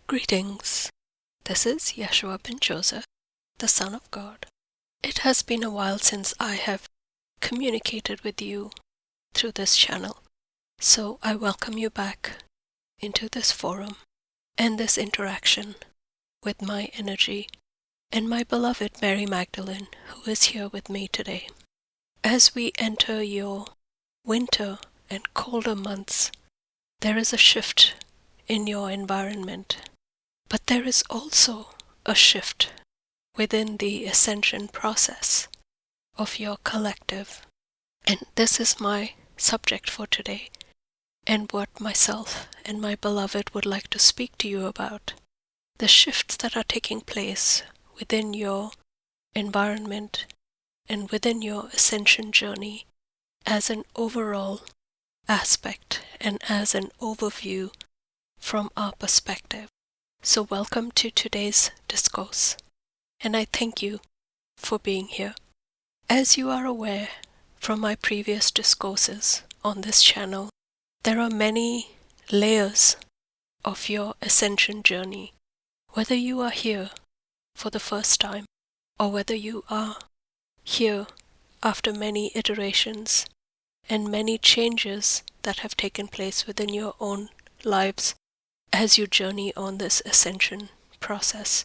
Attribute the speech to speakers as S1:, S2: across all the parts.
S1: Greetings. This is Yeshua ben Joseph, the Son of God. It has been a while since I have communicated with you through this channel, so I welcome you back into this forum and this interaction with my energy and my beloved Mary Magdalene, who is here with me today. As we enter your winter and colder months, there is a shift in your environment. But there is also a shift within the ascension process of your collective. And this is my subject for today, and what myself and my beloved would like to speak to you about. The shifts that are taking place within your environment and within your ascension journey as an overall aspect and as an overview from our perspective. So welcome to today's discourse, and I thank you for being here. As you are aware from my previous discourses on this channel, there are many layers of your ascension journey, whether you are here for the first time or whether you are here after many iterations and many changes that have taken place within your own lives as you journey on this ascension process.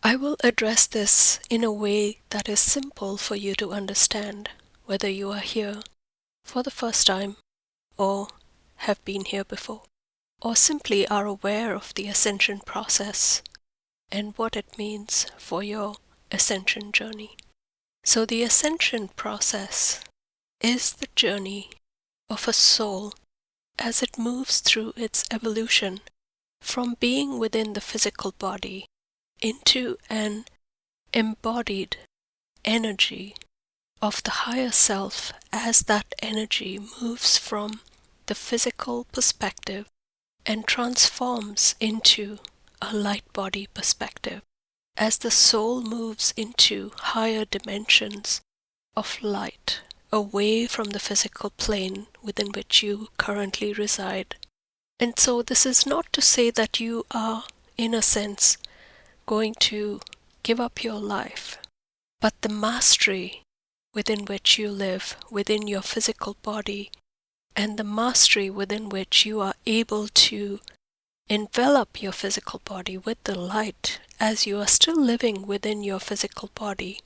S1: I will address this in a way that is simple for you to understand, whether you are here for the first time or have been here before, or simply are aware of the ascension process and what it means for your ascension journey. So the ascension process is the journey of a soul as it moves through its evolution from being within the physical body into an embodied energy of the higher self as that energy moves from the physical perspective and transforms into a light body perspective as the soul moves into higher dimensions of light away from the physical plane within which you currently reside. And so this is not to say that you are, in a sense, going to give up your life, but the mastery within which you live within your physical body and the mastery within which you are able to envelop your physical body with the light as you are still living within your physical body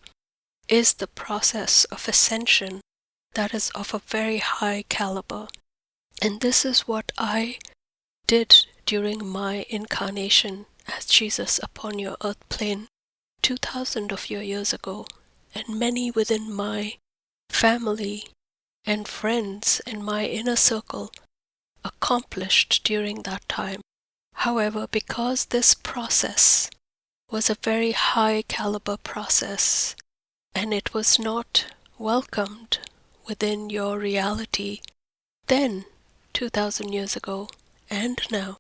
S1: is the process of ascension that is of a very high caliber. And this is what I did during my incarnation as Jesus upon your earth plane 2000 of your years ago, and many within my family and friends and my inner circle accomplished during that time. However, because this process was a very high caliber process and it was not welcomed within your reality then 2000 years ago and now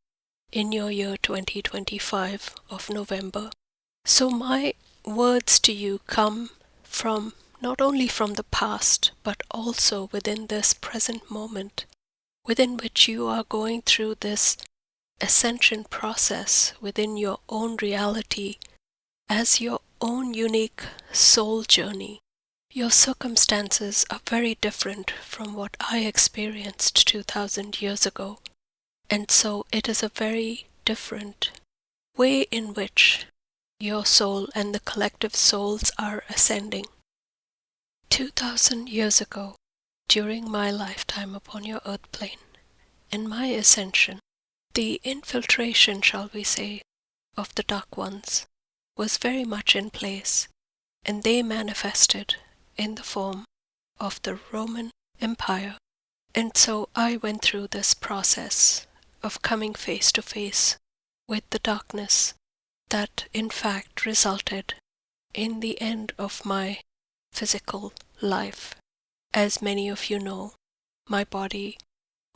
S1: in your year 2025 of November. So my words to you come from not only from the past but also within this present moment within which you are going through this ascension process within your own reality as your own unique soul journey. Your circumstances are very different from what I experienced 2000 years ago, and so it is a very different way in which your soul and the collective souls are ascending. 2000 years ago, during my lifetime upon your earth plane and my ascension, the infiltration, shall we say, of the dark ones was very much in place, and they manifested in the form of the Roman Empire. And so I went through this process of coming face to face with the darkness that in fact resulted in the end of my physical life. As many of you know, my body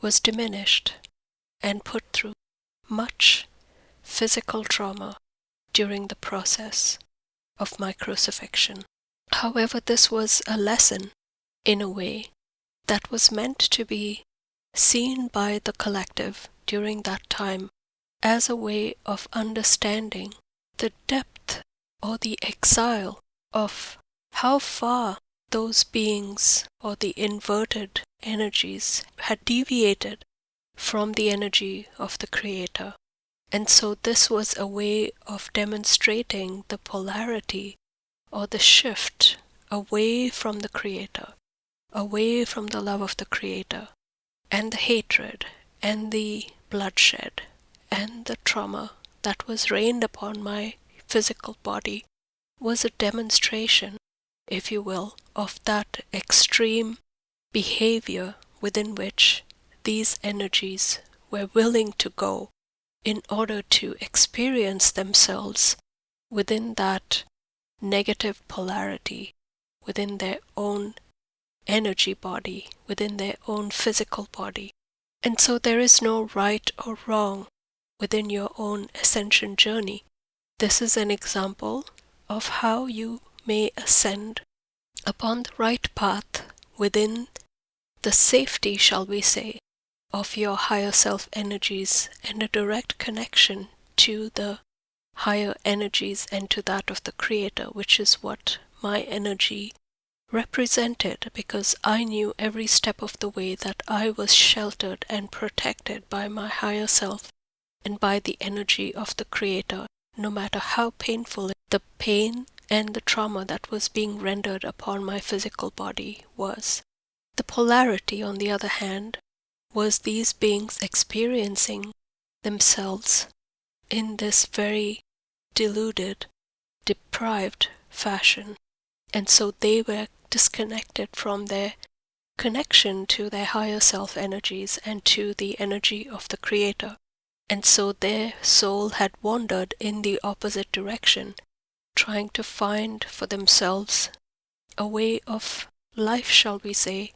S1: was diminished and put through much physical trauma during the process of my crucifixion. However, this was a lesson, in a way, that was meant to be seen by the collective during that time as a way of understanding the depth or the exile of how far those beings or the inverted energies had deviated from the energy of the Creator. And so this was a way of demonstrating the polarity or the shift away from the Creator, away from the love of the Creator, and the hatred, and the bloodshed, and the trauma that was rained upon my physical body was a demonstration, if you will, of that extreme behavior within which these energies were willing to go in order to experience themselves within that negative polarity, within their own energy body, within their own physical body. And so there is no right or wrong within your own ascension journey. This is an example of how you may ascend upon the right path within the safety, shall we say, of your higher self energies and a direct connection to the higher energies and to that of the Creator, which is what my energy represented, because I knew every step of the way that I was sheltered and protected by my higher self and by the energy of the Creator, no matter how painful the pain and the trauma that was being rendered upon my physical body was. The polarity, on the other hand, was these beings experiencing themselves in this very deluded, deprived fashion. And so they were disconnected from their connection to their higher self energies and to the energy of the Creator. And so their soul had wandered in the opposite direction, trying to find for themselves a way of life, shall we say,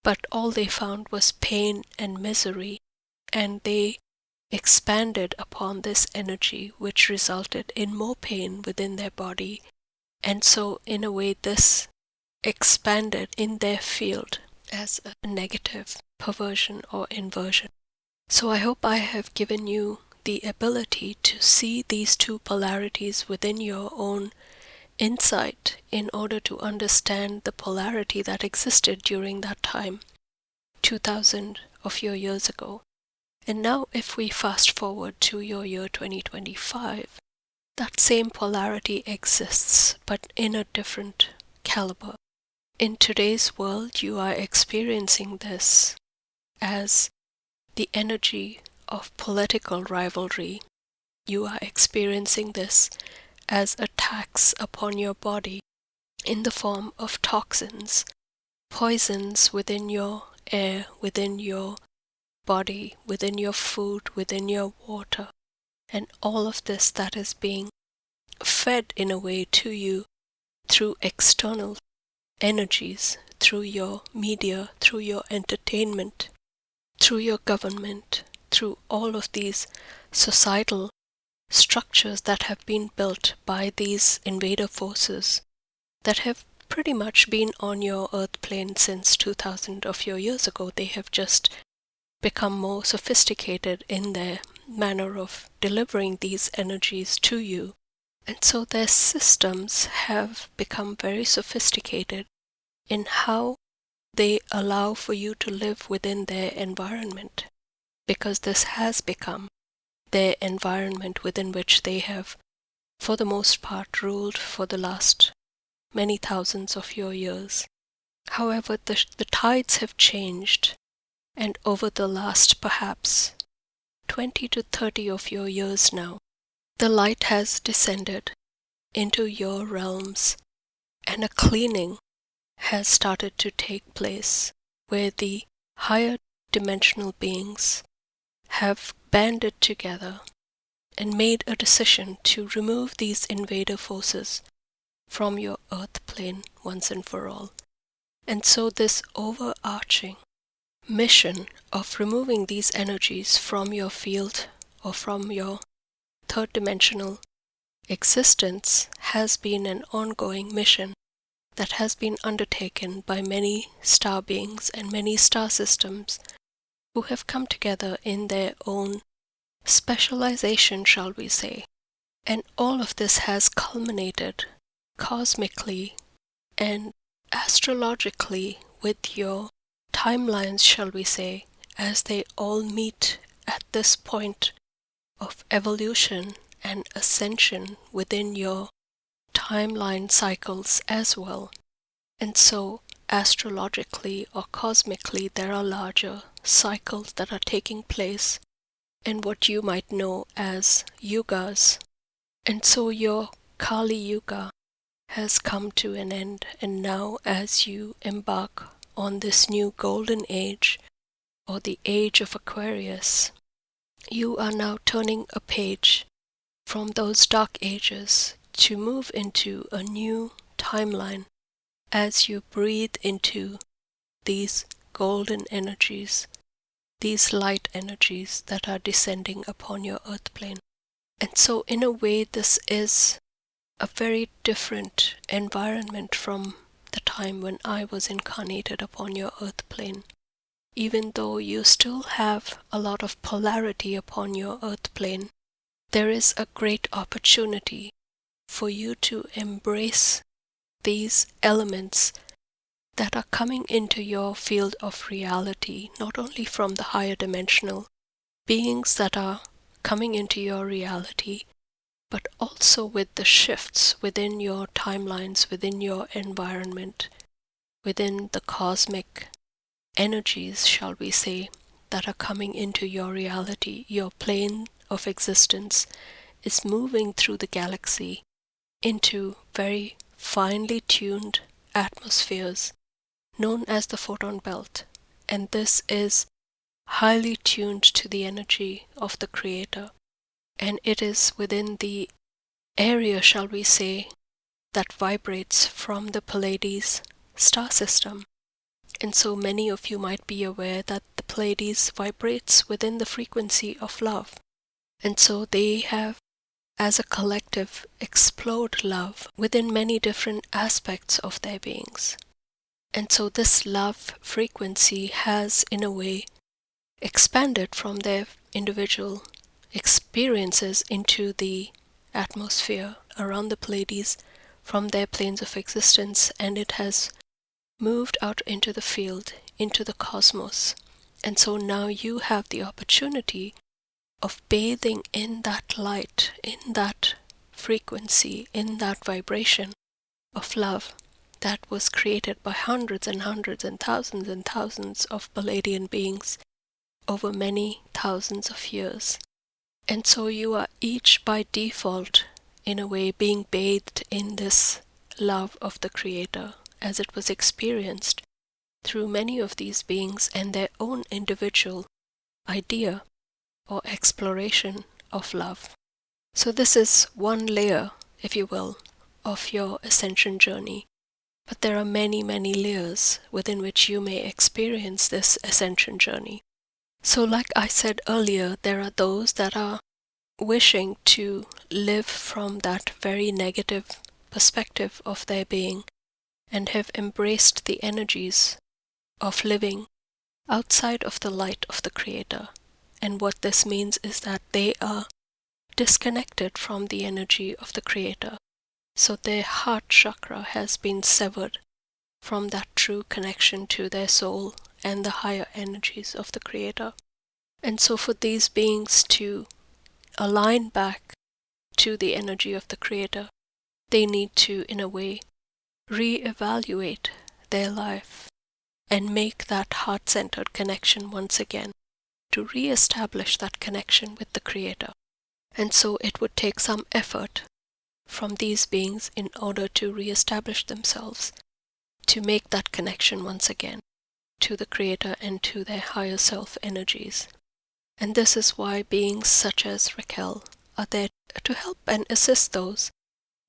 S1: but all they found was pain and misery, and they expanded upon this energy, which resulted in more pain within their body. And so, in a way, this expanded in their field as a negative perversion or inversion. So I hope I have given you the ability to see these two polarities within your own insight in order to understand the polarity that existed during that time, 2000 of your years ago. And now if we fast forward to your year 2025, that same polarity exists, but in a different caliber. In today's world, you are experiencing this as the energy of political rivalry. You are experiencing this as attacks upon your body in the form of toxins, poisons within your air, within your body, within your food, within your water, and all of this that is being fed in a way to you through external energies, through your media, through your entertainment, through your government, through all of these societal structures that have been built by these invader forces that have pretty much been on your earth plane since 2000 of your years ago. They have just become more sophisticated in their manner of delivering these energies to you. And so their systems have become very sophisticated in how they allow for you to live within their environment, because this has become their environment within which they have, for the most part, ruled for the last many thousands of your years. However, the tides have changed, and over the last perhaps 20 to 30 of your years now, the light has descended into your realms, and a cleaning has started to take place where the higher dimensional beings have banded together and made a decision to remove these invader forces from your earth plane once and for all. And so this overarching mission of removing these energies from your field or from your third dimensional existence has been an ongoing mission that has been undertaken by many star beings and many star systems who have come together in their own specialization, shall we say. And all of this has culminated cosmically and astrologically with your timelines, shall we say, as they all meet at this point of evolution and ascension within your timeline cycles as well. And so, astrologically or cosmically, there are larger cycles that are taking place in what you might know as yugas. And so, your Kali Yuga has come to an end, and now, as you embark on this new golden age, or the age of Aquarius, you are now turning a page from those dark ages to move into a new timeline as you breathe into these golden energies, these light energies that are descending upon your earth plane. And so, in a way, this is a very different environment from the time when I was incarnated upon your earth plane. Even though you still have a lot of polarity upon your earth plane, there is a great opportunity for you to embrace these elements that are coming into your field of reality, not only from the higher dimensional beings that are coming into your reality, but also with the shifts within your timelines, within your environment, within the cosmic energies, shall we say, that are coming into your reality. Your plane of existence is moving through the galaxy into very finely tuned atmospheres known as the photon belt, and this is highly tuned to the energy of the Creator, and it is within the area, shall we say, that vibrates from the Pleiades star system. And so many of you might be aware that the Pleiades vibrates within the frequency of love. And so they have, as a collective, explored love within many different aspects of their beings. And so this love frequency has, in a way, expanded from their individual experiences into the atmosphere around the Pleiades from their planes of existence, and it has moved out into the field, into the cosmos. And so now you have the opportunity of bathing in that light, in that frequency, in that vibration of love that was created by hundreds and hundreds and thousands of Palladian beings over many thousands of years. And so you are each by default, in a way, being bathed in this love of the Creator as it was experienced through many of these beings and their own individual idea or exploration of love. So this is one layer, if you will, of your ascension journey. But there are many, many layers within which you may experience this ascension journey. So like I said earlier, there are those that are wishing to live from that very negative perspective of their being and have embraced the energies of living outside of the light of the Creator. And what this means is that they are disconnected from the energy of the Creator. So their heart chakra has been severed from that true connection to their soul and the higher energies of the Creator. And so for these beings to align back to the energy of the Creator, they need to, in a way, re-evaluate their life and make that heart-centered connection once again, to re-establish that connection with the Creator. And so it would take some effort from these beings in order to re-establish themselves, to make that connection once again to the Creator and to their higher self energies. And this is why beings such as Raquel are there to help and assist those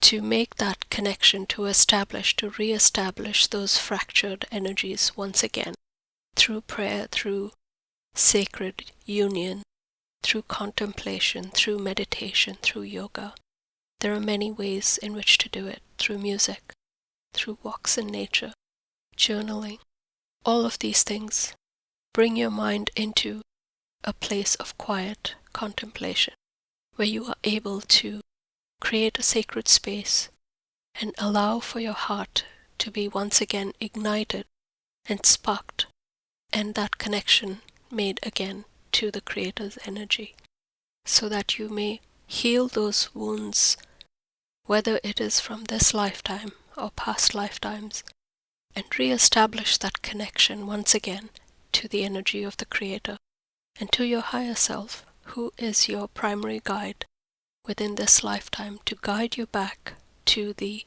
S1: to make that connection, to establish, to re-establish those fractured energies once again, through prayer, through sacred union, through contemplation, through meditation, through yoga. There are many ways in which to do it, through music, through walks in nature, journaling. All of these things bring your mind into a place of quiet contemplation, where you are able to create a sacred space and allow for your heart to be once again ignited and sparked, and that connection made again to the Creator's energy, so that you may heal those wounds, whether it is from this lifetime or past lifetimes, and re-establish that connection once again to the energy of the Creator and to your higher self, who is your primary guide within this lifetime, to guide you back to the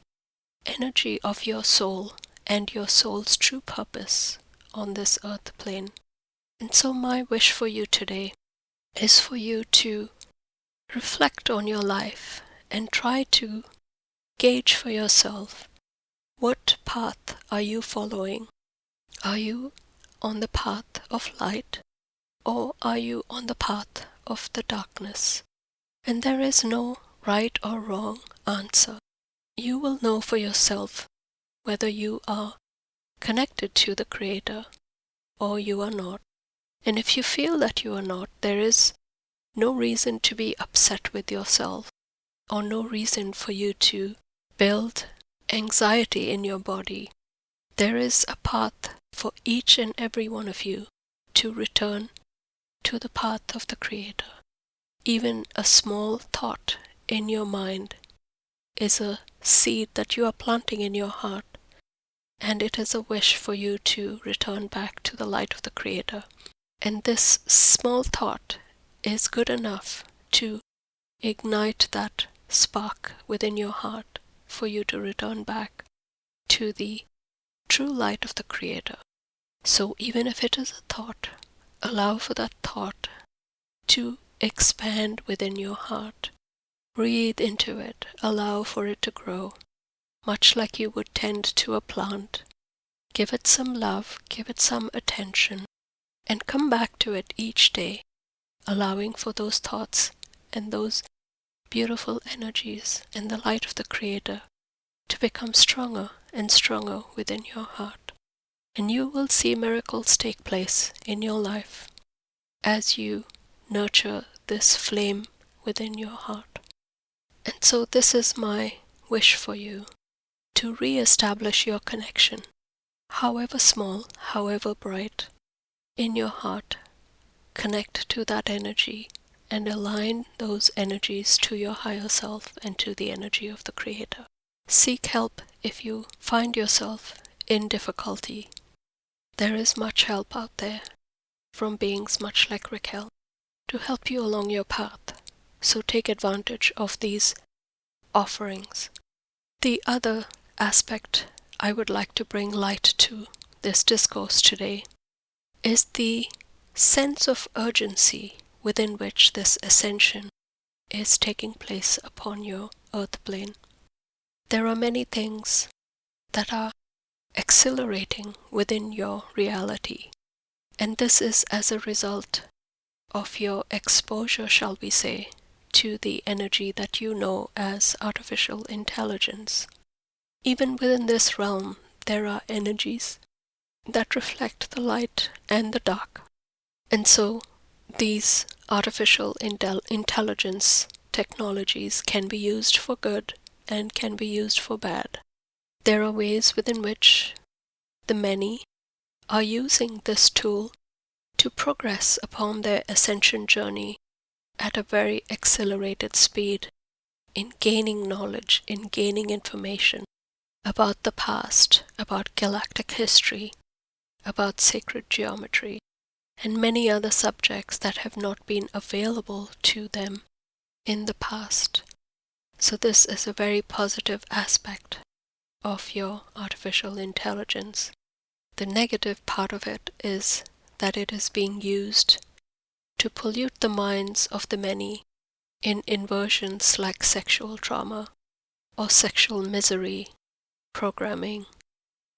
S1: energy of your soul and your soul's true purpose on this earth plane. And so my wish for you today is for you to reflect on your life and try to gauge for yourself, what path are you following? Are you on the path of light, or are you on the path of the darkness? And there is no right or wrong answer. You will know for yourself whether you are connected to the Creator or you are not. And if you feel that you are not, there is no reason to be upset with yourself, or no reason for you to build anxiety in your body. There is a path for each and every one of you to return to the path of the Creator. Even a small thought in your mind is a seed that you are planting in your heart, and it is a wish for you to return back to the light of the Creator. And this small thought is good enough to ignite that spark within your heart for you to return back to the true light of the Creator. So even if it is a thought, allow for that thought to expand within your heart. Breathe into it, allow for it to grow, much like you would tend to a plant. Give it some love, give it some attention, and come back to it each day, allowing for those thoughts and those beautiful energies and the light of the Creator to become stronger and stronger within your heart. And you will see miracles take place in your life as you nurture this flame within your heart. And so this is my wish for you, to re-establish your connection, however small, however bright, in your heart. Connect to that energy and align those energies to your higher self and to the energy of the Creator. Seek help if you find yourself in difficulty. There is much help out there from beings much like Raquel to help you along your path. So take advantage of these offerings. The other aspect I would like to bring light to this discourse today is the sense of urgency within which this ascension is taking place upon your earth plane. There are many things that are accelerating within your reality, and this is as a result of your exposure, shall we say, to the energy that you know as artificial intelligence. Even within this realm, there are energies that reflect the light and the dark. And so these artificial intelligence technologies can be used for good and can be used for bad. There are ways within which the many are using this tool to progress upon their ascension journey at a very accelerated speed, in gaining knowledge, in gaining information about the past, about galactic history, about sacred geometry, and many other subjects that have not been available to them in the past. So this is a very positive aspect of your artificial intelligence. The negative part of it is that it is being used to pollute the minds of the many in inversions like sexual trauma or sexual misery programming,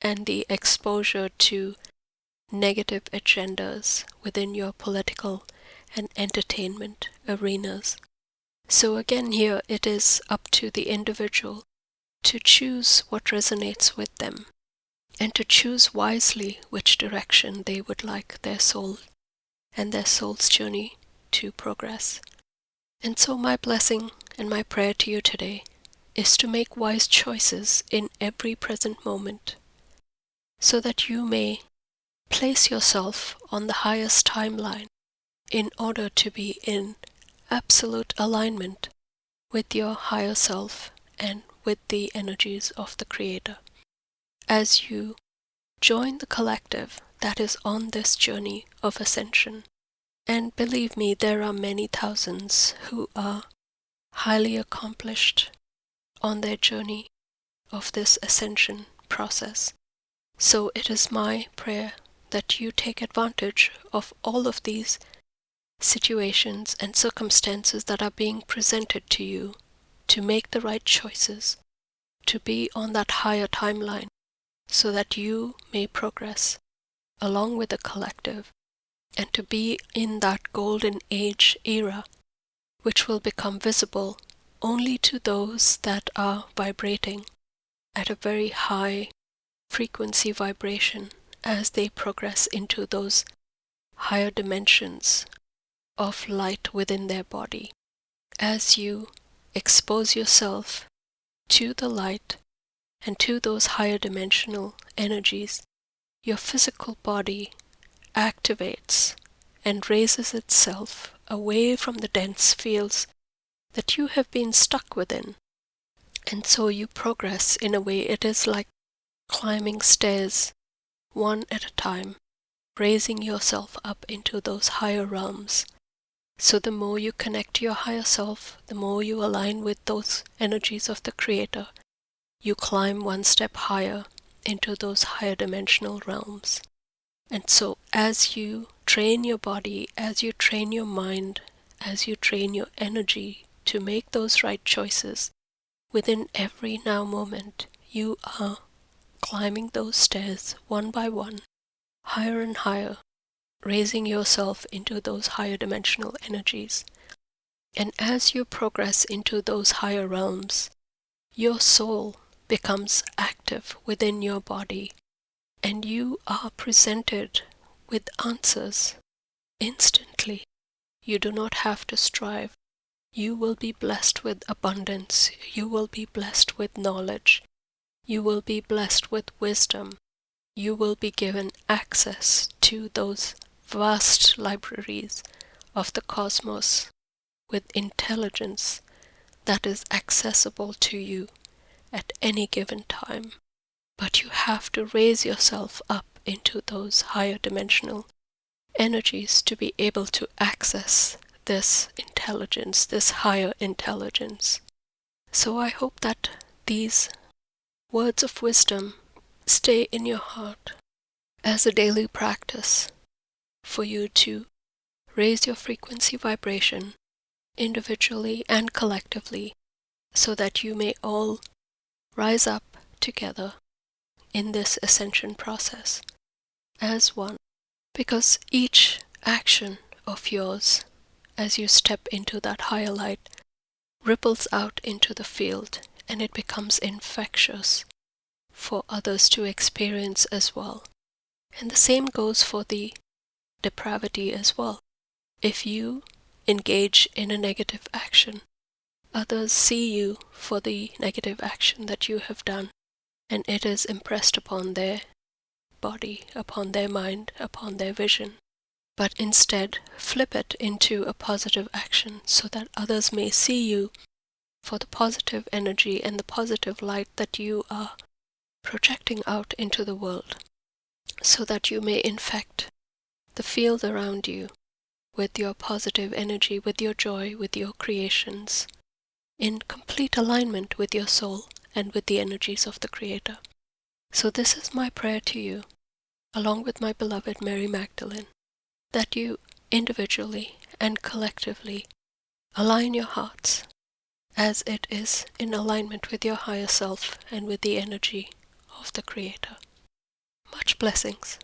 S1: and the exposure to negative agendas within your political and entertainment arenas. So again, here it is up to the individual to choose what resonates with them and to choose wisely which direction they would like their soul and their soul's journey to progress. And so my blessing and my prayer to you today is to make wise choices in every present moment, so that you may place yourself on the highest timeline in order to be in absolute alignment with your higher self and with the energies of the Creator. As you join the collective that is on this journey of ascension, and believe me, there are many thousands who are highly accomplished on their journey of this ascension process. So it is my prayer that you take advantage of all of these situations and circumstances that are being presented to you to make the right choices, to be on that higher timeline, so that you may progress along with the collective and to be in that golden age era, which will become visible only to those that are vibrating at a very high frequency vibration as they progress into those higher dimensions of light within their body. As you expose yourself to the light and to those higher dimensional energies, your physical body activates and raises itself away from the dense fields that you have been stuck within. And so you progress in a way. It is like climbing stairs one at a time, raising yourself up into those higher realms. So the more you connect to your higher self, the more you align with those energies of the Creator, you climb one step higher into those higher dimensional realms. And so as you train your body, as you train your mind, as you train your energy to make those right choices, within every now moment, you are climbing those stairs one by one, higher and higher, raising yourself into those higher dimensional energies. And as you progress into those higher realms, your soul becomes active within your body, and you are presented with answers instantly. You do not have to strive. You will be blessed with abundance. You will be blessed with knowledge. You will be blessed with wisdom. You will be given access to those vast libraries of the cosmos with intelligence that is accessible to you at any given time. But you have to raise yourself up into those higher dimensional energies to be able to access this intelligence, this higher intelligence. So I hope that these words of wisdom stay in your heart as a daily practice for you to raise your frequency vibration individually and collectively, so that you may all rise up together in this ascension process as one. Because each action of yours, as you step into that higher light, ripples out into the field, and it becomes infectious for others to experience as well. And the same goes for the depravity as well. If you engage in a negative action, others see you for the negative action that you have done, and it is impressed upon their body, upon their mind, upon their vision. But instead, flip it into a positive action so that others may see you for the positive energy and the positive light that you are projecting out into the world, so that you may infect the field around you with your positive energy, with your joy, with your creations, in complete alignment with your soul and with the energies of the Creator. So this is my prayer to you, along with my beloved Mary Magdalene, that you individually and collectively align your hearts as it is in alignment with your higher self and with the energy of the Creator. Much blessings.